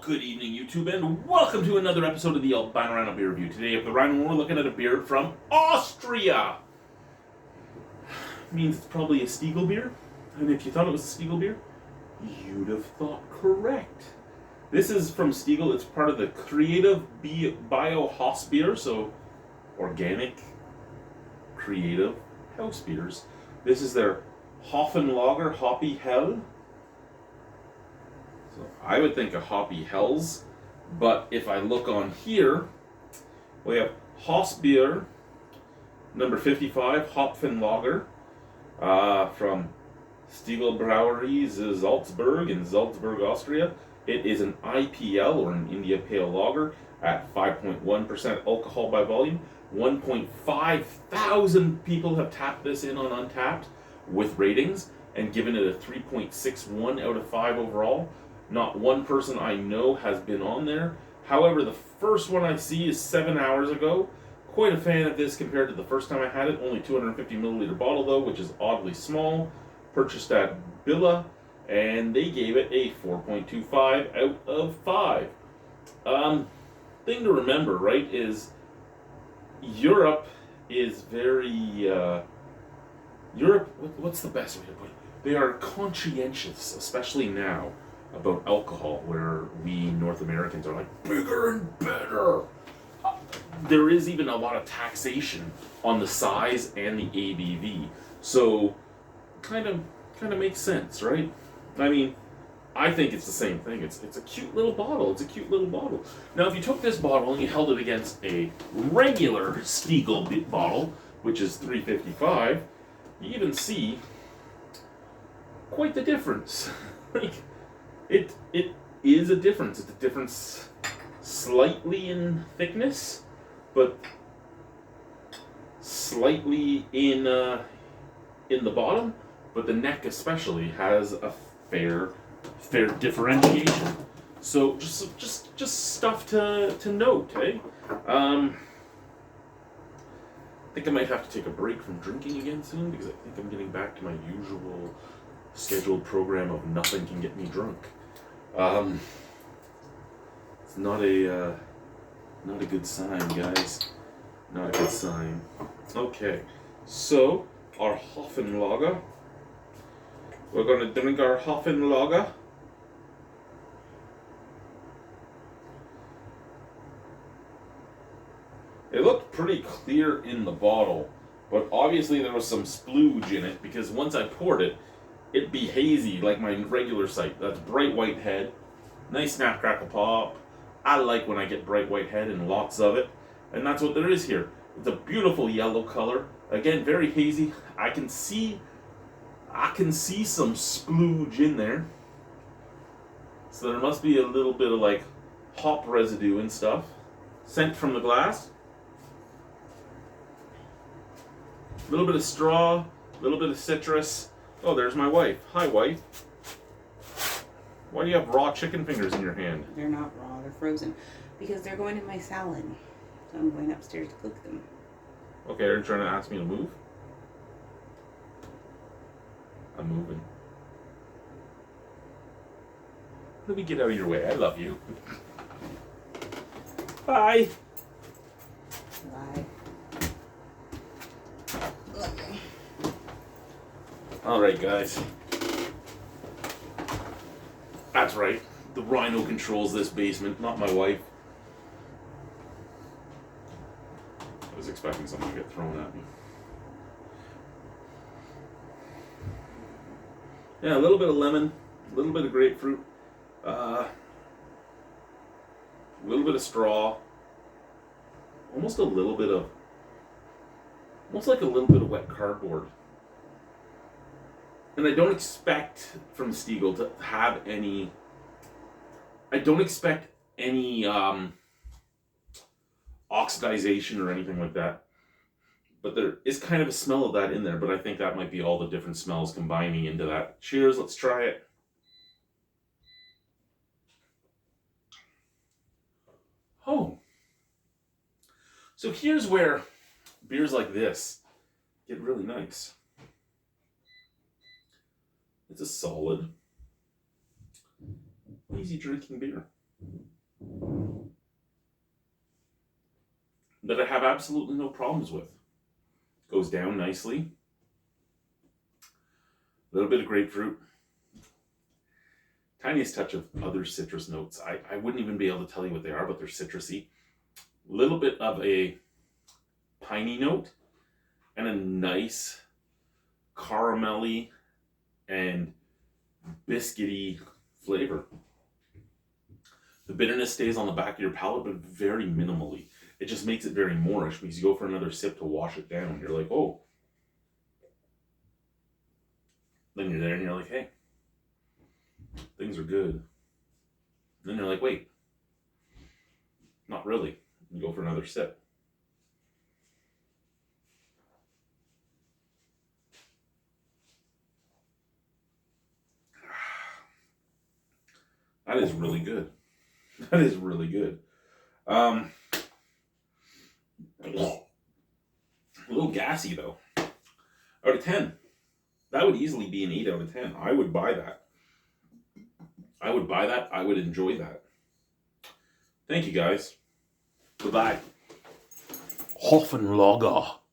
good evening, YouTube, and welcome to another episode of the Albino Rhino beer review. Today, at the Rhino, we're looking at a beer from Austria. Means it's probably a Stiegl beer, and if you thought it was a Stiegl beer, you'd have thought correct. This is from Stiegl. It's part of the Creative Bio House beer, so organic, creative house beers. This is their Hopfen lager, Hoppy Hell. So I would think a Hoppy Hells, but if I look on here, we have Haus beer, number 55, Hopfen lager, from Stiegl Braueries, Salzburg in Salzburg, Austria. It is an IPL, or an India Pale Lager, at 5.1% alcohol by volume. 1.5 thousand people have tapped this in on Untapped with ratings and given it a 3.61 out of 5 overall. Not one person I know has been on there. However, the first one I see is 7 hours ago. Quite a fan of this compared to the first time I had it. Only 250 milliliter bottle though, which is oddly small. Purchased at Billa, and they gave it a 4.25 out of 5. Thing to remember, right, is Europe is very, Europe, what's the best way to put it? They are conscientious, especially now, about alcohol, where we North Americans are like, bigger and better. There is even a lot of taxation on the size and the ABV. So, kind of makes sense, right? I mean, I think it's the same thing. It's a cute little bottle. It's a cute little bottle. Now, if you took this bottle and you held it against a regular Stiegl bottle, which is $3.55, you even see quite the difference. Like, it is a difference. It's a difference slightly in thickness, but slightly in the bottom. But the neck especially has a fair differentiation. So just stuff to note, eh? I think I might have to take a break from drinking again soon, because I think I'm getting back to my usual scheduled program of nothing can get me drunk. It's not a good sign, guys. Not a good sign. Okay, so our Hopfen lager. We're going to drink our Hopfen lager. It looked pretty clear in the bottle, but obviously there was some splooge in it, because once I poured it, it'd be hazy like my regular sight. That's bright white head. Nice snap, crackle, pop. I like when I get bright white head and lots of it, and that's what there is here. It's a beautiful yellow color. Again, very hazy. I can see some splooge in there. So there must be a little bit of like hop residue and stuff. Scent from the glass. A little bit of straw, a little bit of citrus. Oh, there's my wife. Hi, wife. Why do you have raw chicken fingers in your hand? They're not raw, they're frozen. Because they're going in my salad. So I'm going upstairs to cook them. Okay, are you trying to ask me to move? I'm moving. Let me get out of your way. I love you. Bye. Bye. Alright, guys. That's right. The Rhino controls this basement, not my wife. I was expecting something to get thrown at me. Yeah, a little bit of lemon, a little bit of grapefruit, a little bit of straw, almost like a little bit of wet cardboard. And I don't expect from Stiegl to have any. I don't expect any oxidization or anything like that. But there is kind of a smell of that in there, but I think that might be all the different smells combining into that. Cheers, let's try it. Oh. So here's where beers like this get really nice. It's a solid, easy drinking beer. absolutely no problems with. Goes down nicely. A little bit of grapefruit. Tiniest touch of other citrus notes. I wouldn't even be able to tell you what they are, but they're citrusy. A little bit of a piney note and a nice caramelly and biscuity flavor. The bitterness stays on the back of your palate, but very minimally. It just makes it very Moorish because you go for another sip to wash it down. You're like, oh. Then you're there and you're like, hey, things are good. And then you're like, wait, not really. You go for another sip. That is really good. That is really good. A little gassy though. Out of 10. That would easily be an 8 out of 10. I would buy that. I would buy that. I would enjoy that. Thank you guys. Goodbye. Hopfen Lager.